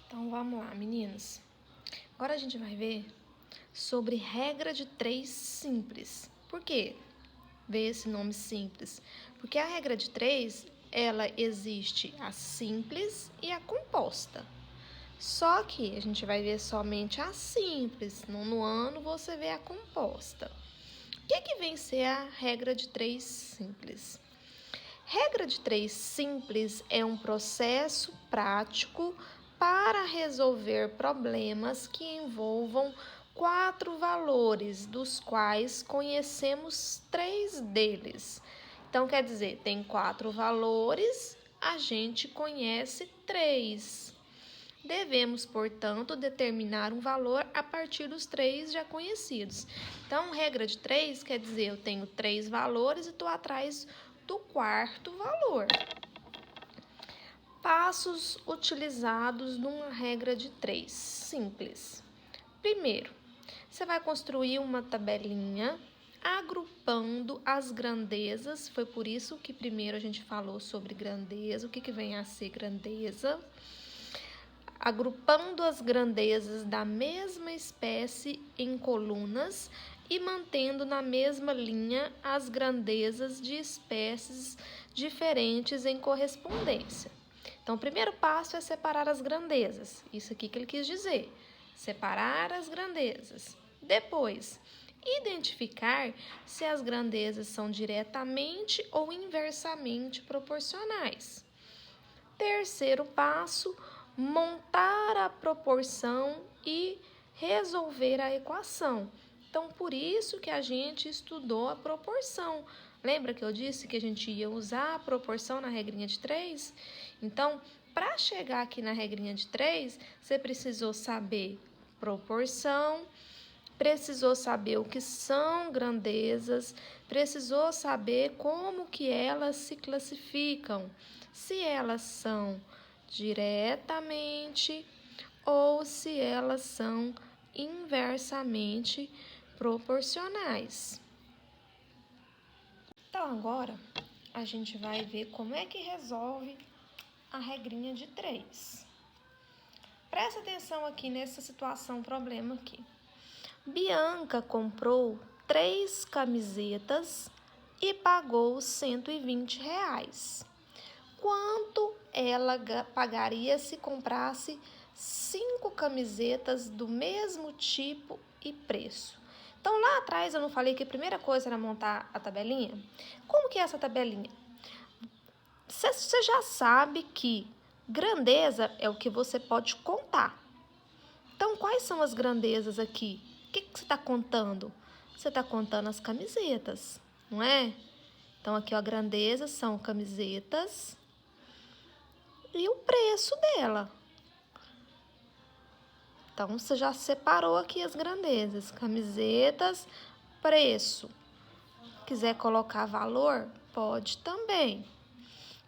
Então vamos lá, meninos. Agora a gente vai ver sobre regra de 3 simples. Por quê? Ver esse nome simples. Porque a regra de 3, ela existe a simples e a composta. Só que a gente vai ver somente a simples. No ano você vê a composta. O que vem ser a regra de 3 simples? Regra de 3 simples é um processo prático para resolver problemas que envolvam 4 valores, dos quais conhecemos 3 deles. Então, quer dizer, tem 4 valores, a gente conhece 3. Devemos, portanto, determinar um valor a partir dos 3 já conhecidos. Então, regra de 3 quer dizer, eu tenho 3 valores e estou atrás do 4º valor. Passos utilizados numa regra de 3 simples. Primeiro, você vai construir uma tabelinha agrupando as grandezas. Foi por isso que primeiro a gente falou sobre grandeza, o que vem a ser grandeza. Agrupando as grandezas da mesma espécie em colunas e mantendo na mesma linha as grandezas de espécies diferentes em correspondência. Então, o primeiro passo é separar as grandezas. Isso aqui que ele quis dizer, separar as grandezas. Depois, identificar se as grandezas são diretamente ou inversamente proporcionais. Terceiro passo, montar a proporção e resolver a equação. Então, por isso que a gente estudou a proporção. Lembra que eu disse que a gente ia usar a proporção na regrinha de 3? Então, para chegar aqui na regrinha de 3, você precisou saber proporção, precisou saber o que são grandezas, precisou saber como que elas se classificam, se elas são diretamente ou se elas são inversamente proporcionais. Então, agora a gente vai ver como é que resolve a regrinha de 3. Presta atenção aqui nessa situação, problema aqui. Bianca comprou 3 camisetas e pagou R$120. Quanto ela pagaria se comprasse 5 camisetas do mesmo tipo e preço? Então, lá atrás eu não falei que a primeira coisa era montar a tabelinha? Como que é essa tabelinha? Você já sabe que grandeza é o que você pode contar. Então, quais são as grandezas aqui? O que você está contando? Você está contando as camisetas, não é? Então, aqui ó, a grandeza são camisetas e o preço dela. Então, você já separou aqui as grandezas. Camisetas, preço. Quiser colocar valor? Pode também.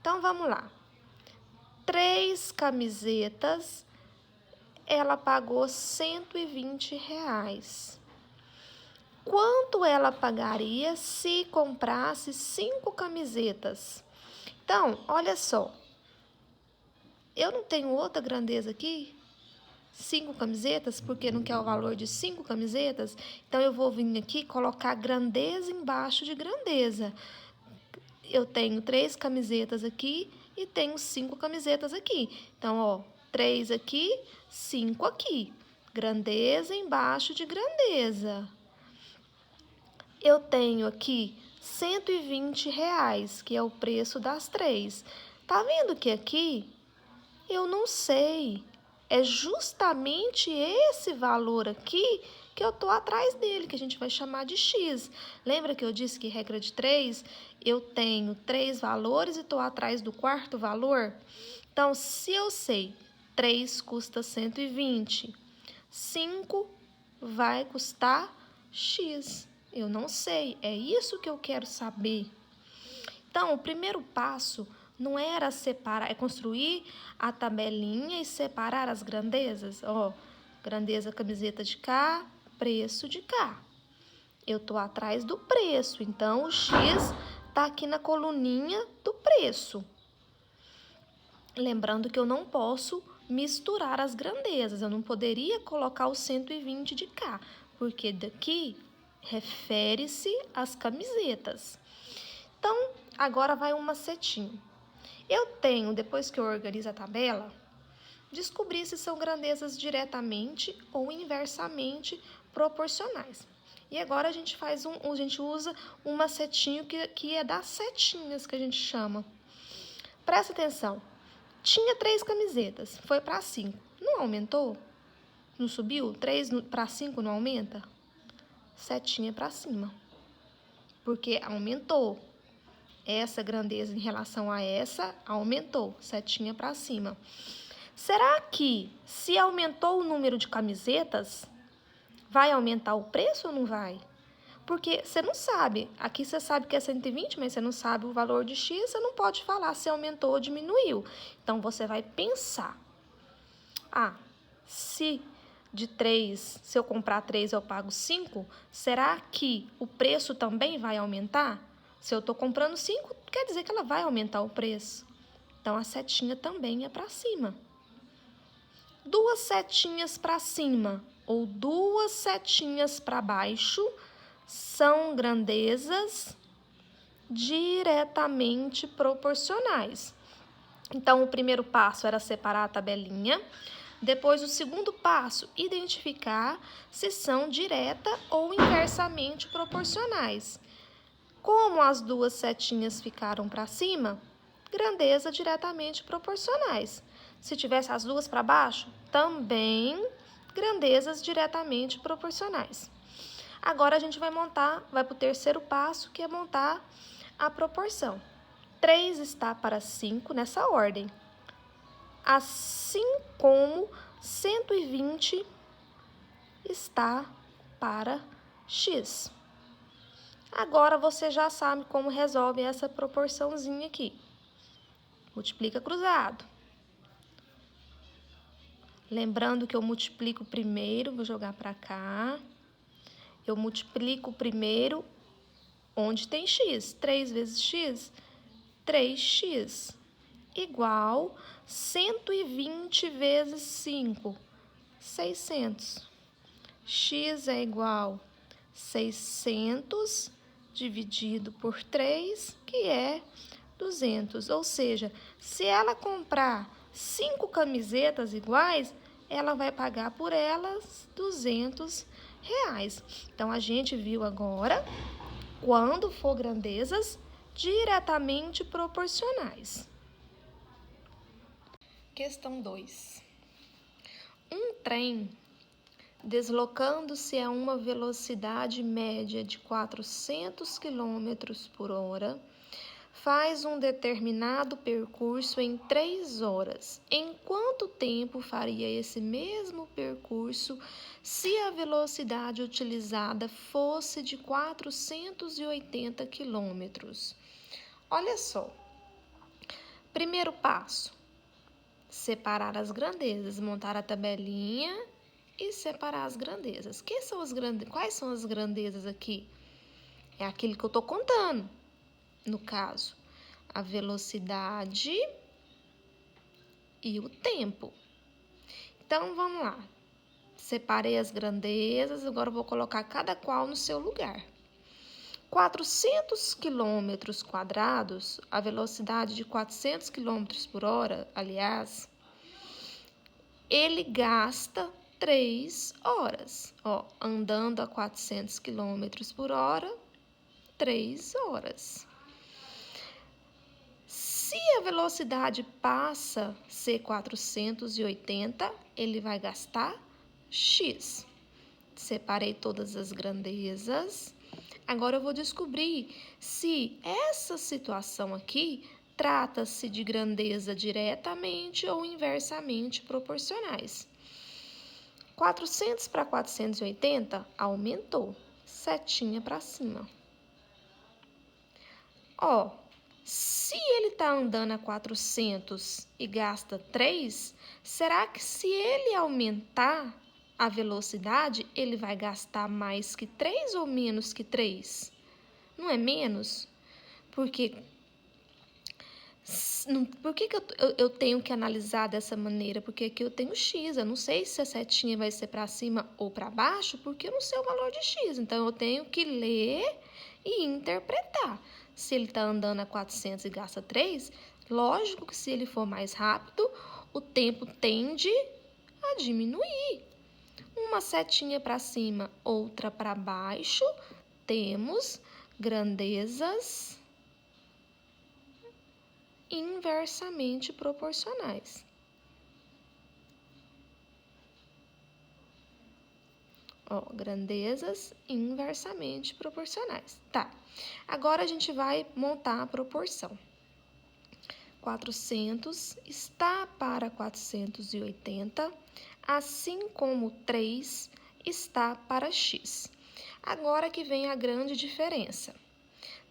Então, vamos lá. 3 camisetas, ela pagou R$120. Quanto ela pagaria se comprasse 5 camisetas? Então, olha só. Eu não tenho outra grandeza aqui? 5 camisetas, porque não quer o valor de 5 camisetas. Então, eu vou vir aqui e colocar grandeza embaixo de grandeza. Eu tenho 3 camisetas aqui e tenho 5 camisetas aqui. Então, ó, 3 aqui, 5 aqui. Grandeza embaixo de grandeza. Eu tenho aqui R$120, que é o preço das 3. Tá vendo que aqui eu não sei. É justamente esse valor aqui que eu tô atrás dele, que a gente vai chamar de X. Lembra que eu disse que regra de 3, eu tenho 3 valores e tô atrás do 4º valor? Então, se eu sei 3 custa 120, 5 vai custar X. Eu não sei, é isso que eu quero saber. Então, o primeiro passo não era separar, é construir a tabelinha e separar as grandezas. Ó, grandeza camiseta de cá, preço de cá. Eu tô atrás do preço, então o X tá aqui na coluninha do preço. Lembrando que eu não posso misturar as grandezas. Eu não poderia colocar o 120 de cá, porque daqui refere-se às camisetas. Então, agora vai um macetinho. Eu tenho, depois que eu organizo a tabela, descobrir se são grandezas diretamente ou inversamente proporcionais. E agora a gente usa um macetinho que é das setinhas, que a gente chama. Presta atenção. Tinha 3 camisetas, foi para 5. Não aumentou? Não subiu? 3 para 5 não aumenta? Setinha para cima. Porque aumentou. Essa grandeza em relação a essa aumentou. Setinha para cima. Será que, se aumentou o número de camisetas, vai aumentar o preço ou não vai? Porque você não sabe. Aqui você sabe que é 120, mas você não sabe o valor de X, você não pode falar se aumentou ou diminuiu. Então, você vai pensar. Se eu comprar 3, eu pago 5, será que o preço também vai aumentar? Se eu estou comprando 5, quer dizer que ela vai aumentar o preço. Então, a setinha também é para cima. 2 setinhas para cima ou 2 setinhas para baixo são grandezas diretamente proporcionais. Então, o primeiro passo era separar a tabelinha. Depois, o segundo passo, identificar se são direta ou inversamente proporcionais. Como as 2 setinhas ficaram para cima, grandeza diretamente proporcionais. Se tivesse as 2 para baixo, também grandezas diretamente proporcionais. Agora, a gente vai para o terceiro passo, que é montar a proporção. 3 está para 5 nessa ordem. Assim como 120 está para X. Agora, você já sabe como resolve essa proporçãozinha aqui. Multiplica cruzado. Lembrando que eu multiplico primeiro, vou jogar para cá. Eu multiplico primeiro onde tem X. 3 vezes X, 3x, igual 120 vezes 5, 600. X é igual 600 dividido por 3, que é 200. Ou seja, se ela comprar 5 camisetas iguais, ela vai pagar por elas R$200. Então, a gente viu agora quando for grandezas diretamente proporcionais. Questão 2. Um trem deslocando-se a uma velocidade média de 400 km por hora faz um determinado percurso em 3 horas. Em quanto tempo faria esse mesmo percurso se a velocidade utilizada fosse de 480 km? Olha só. Primeiro passo, separar as grandezas, montar a tabelinha e separar as grandezas. Quais são as grandezas aqui? É aquilo que eu estou contando. No caso, a velocidade e o tempo. Então, vamos lá. Separei as grandezas, agora eu vou colocar cada qual no seu lugar. 400 km quadrados, a velocidade de 400 km por hora, aliás, ele gasta 3 horas. Andando a 400 km por hora, 3 horas. Se a velocidade passa a ser 480, ele vai gastar X. Separei todas as grandezas. Agora eu vou descobrir se essa situação aqui trata-se de grandeza diretamente ou inversamente proporcionais. 400 para 480 aumentou, setinha para cima. Se ele está andando a 400 e gasta 3, será que se ele aumentar a velocidade, ele vai gastar mais que 3 ou menos que 3? Não é menos? Porque Por que eu tenho que analisar dessa maneira? Porque aqui eu tenho x, eu não sei se a setinha vai ser para cima ou para baixo, porque eu não sei o valor de x. Então, eu tenho que ler e interpretar. Se ele está andando a 400 e gasta 3, lógico que se ele for mais rápido, o tempo tende a diminuir. Uma setinha para cima, outra para baixo, temos grandezas inversamente proporcionais. Ó, grandezas inversamente proporcionais. Tá, agora a gente vai montar a proporção. 400 está para 480, assim como 3 está para x. Agora que vem a grande diferença.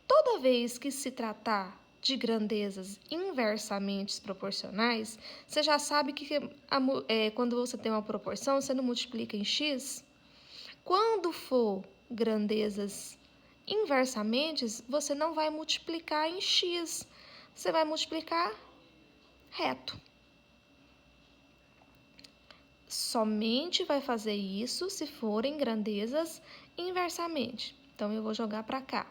Toda vez que se tratar de grandezas inversamente proporcionais, você já sabe que quando você tem uma proporção, você não multiplica em x? Quando for grandezas inversamente, você não vai multiplicar em x, você vai multiplicar reto. Somente vai fazer isso se forem grandezas inversamente. Então, eu vou jogar para cá.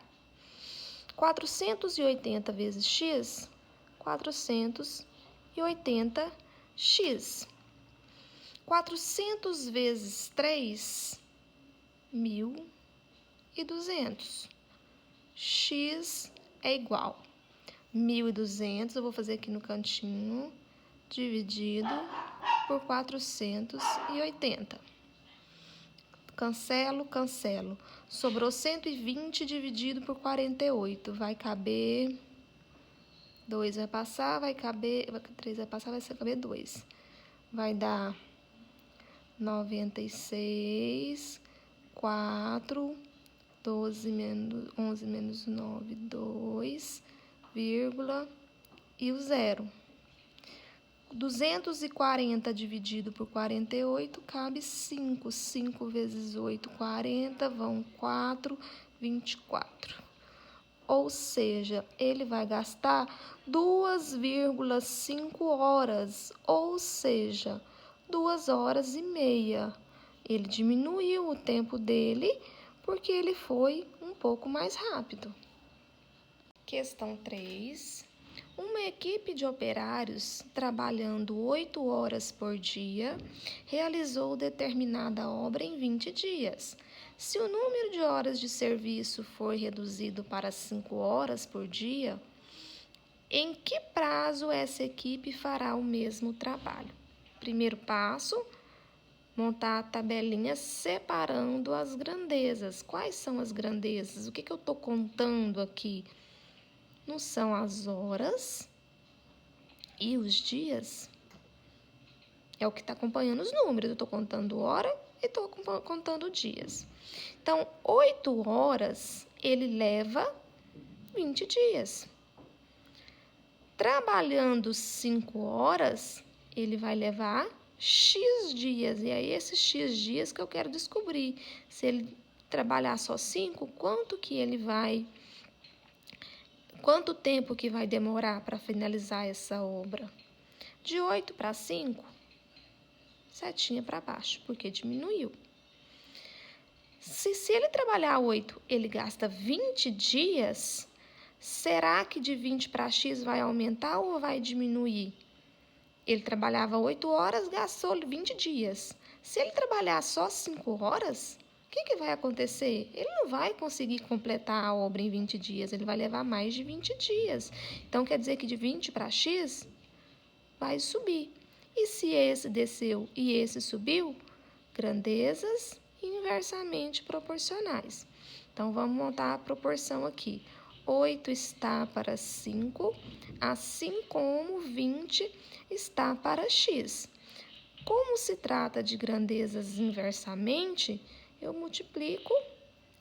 480 vezes x, 480x. 400 vezes 3, 1.200. X é igual 1.200, eu vou fazer aqui no cantinho, dividido por 480. Cancelo, cancelo. Sobrou 120 dividido por 48. Vai caber... 2 vai passar, vai caber... 3 vai passar, vai caber 2. Vai dar 96, 4, 12 menos 11 menos 9, 2, vírgula e o 0. 240 dividido por 48 cabe 5. 5 vezes 8, 40, vão 4, 24. Ou seja, ele vai gastar 2,5 horas, ou seja, 2 horas e meia. Ele diminuiu o tempo dele porque ele foi um pouco mais rápido. Questão 3. Uma equipe de operários trabalhando 8 horas por dia realizou determinada obra em 20 dias. Se o número de horas de serviço for reduzido para 5 horas por dia, em que prazo essa equipe fará o mesmo trabalho? Primeiro passo, montar a tabelinha separando as grandezas. Quais são as grandezas? O que eu estou contando aqui? Não são as horas e os dias? É o que está acompanhando os números. Eu estou contando hora e estou contando dias. Então, 8 horas, ele leva 20 dias. Trabalhando 5 horas, ele vai levar X dias. E aí, esses X dias que eu quero descobrir. Se ele trabalhar só 5, quanto tempo que vai demorar para finalizar essa obra? De 8 para 5, setinha para baixo, porque diminuiu. Se ele trabalhar 8, ele gasta 20 dias, será que de 20 para X vai aumentar ou vai diminuir? Ele trabalhava 8 horas, gastou 20 dias. Se ele trabalhar só 5 horas... o que vai acontecer? Ele não vai conseguir completar a obra em 20 dias, ele vai levar mais de 20 dias. Então, quer dizer que de 20 para X, vai subir. E se esse desceu e esse subiu, grandezas inversamente proporcionais. Então, vamos montar a proporção aqui. 8 está para 5, assim como 20 está para X. Como se trata de grandezas inversamente, eu multiplico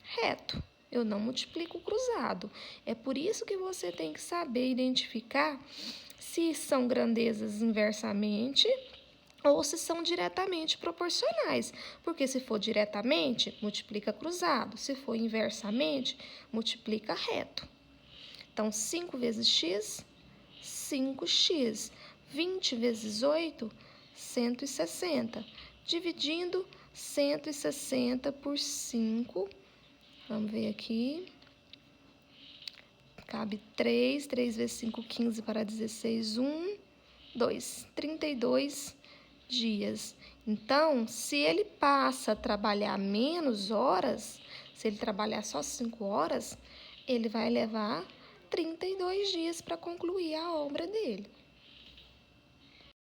reto, eu não multiplico cruzado. É por isso que você tem que saber identificar se são grandezas inversamente ou se são diretamente proporcionais. Porque se for diretamente, multiplica cruzado. Se for inversamente, multiplica reto. Então, 5 vezes x, 5x. 20 vezes 8, 160. Dividindo 160 por 5. Vamos ver aqui. Cabe 3. 3 vezes 5, 15 para 16. 1, 2. 32 dias. Então, se ele passa a trabalhar menos horas, se ele trabalhar só 5 horas, ele vai levar 32 dias para concluir a obra dele.